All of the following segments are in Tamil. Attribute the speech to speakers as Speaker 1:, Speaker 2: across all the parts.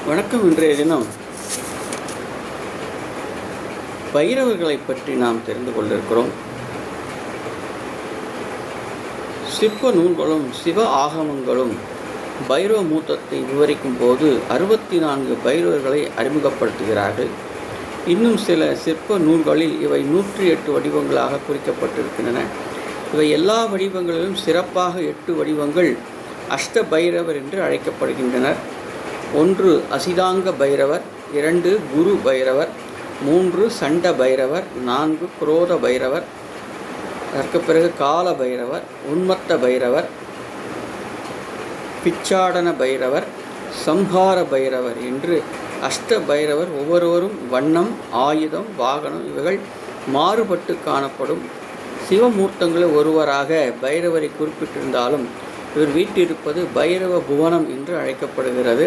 Speaker 1: வணக்கம். இன்றைய தினம் பைரவர்களை பற்றி நாம் தெரிந்து கொண்டிருக்கிறோம். சிற்ப நூல்களும் சிவ ஆகமங்களும் பைரவ மூத்தத்தை விவரிக்கும் போது 64 பைரவர்களை அறிமுகப்படுத்துகிறார்கள். இன்னும் சில சிற்ப நூல்களில் இவை 108 வடிவங்களாக குறிக்கப்பட்டிருக்கின்றன. இவை எல்லா வடிவங்களிலும் சிறப்பாக 8 வடிவங்கள் அஷ்ட பைரவர் என்று அழைக்கப்படுகின்றனர். 1 அசிதாங்க பைரவர், 2 குரு பைரவர், 3 சண்ட பைரவர், 4 குரோத பைரவர், அதற்கு பிறகு கால பைரவர், உன்மத்த பைரவர், பிச்சாடன பைரவர், சம்ஹார பைரவர் என்று அஷ்ட பைரவர். ஒவ்வொருவரும் வண்ணம், ஆயுதம், வாகனம் இவைகள் மாறுபட்டு காணப்படும். சிவமூர்த்தங்களில் ஒருவராக பைரவரை குறிப்பிட்டிருந்தாலும் இவர் வீட்டிருப்பது பைரவ புவனம் என்று அழைக்கப்படுகிறது.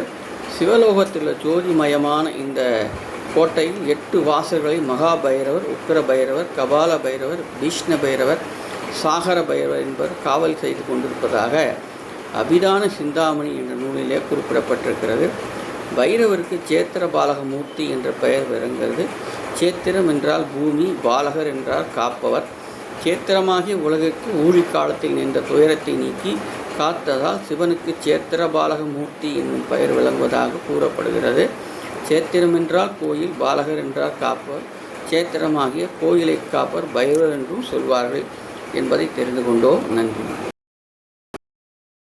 Speaker 1: சிவலோகத்தில் ஜோதிமயமான இந்த கோட்டையில் 8 வாசல்களை மகா பைரவர், உக்கிர பைரவர், கபால பைரவர், பீஷ்ண பைரவர், சாகர பைரவர் என்பவர் காவல் செய்து கொண்டிருப்பதாக அபிதான சிந்தாமணி என்ற நூலிலே குறிப்பிடப்பட்டிருக்கிறது. பைரவருக்கு சேத்திர பாலகமூர்த்தி என்ற பெயர் விளங்குகிறது. சேத்திரம் என்றால் பூமி, பாலகர் என்றால் காப்பவர். சேத்திரமாகிய உலகிற்கு ஊழிக்காலத்தில் நின்ற துயரத்தை நீக்கி காத்ததால் சிவனுக்கு சேத்திர பாலகமூர்த்தி என்னும் பெயர் விளங்குவதாக கூறப்படுகிறது. சேத்திரம் என்றால் கோயில், பாலகர் என்றால் காப்பவர். சேத்திரமாகிய கோயிலை காப்பவர் பைரவர் என்றும் சொல்வார்கள் என்பதை தெரிந்து கொண்டோம். நன்றி.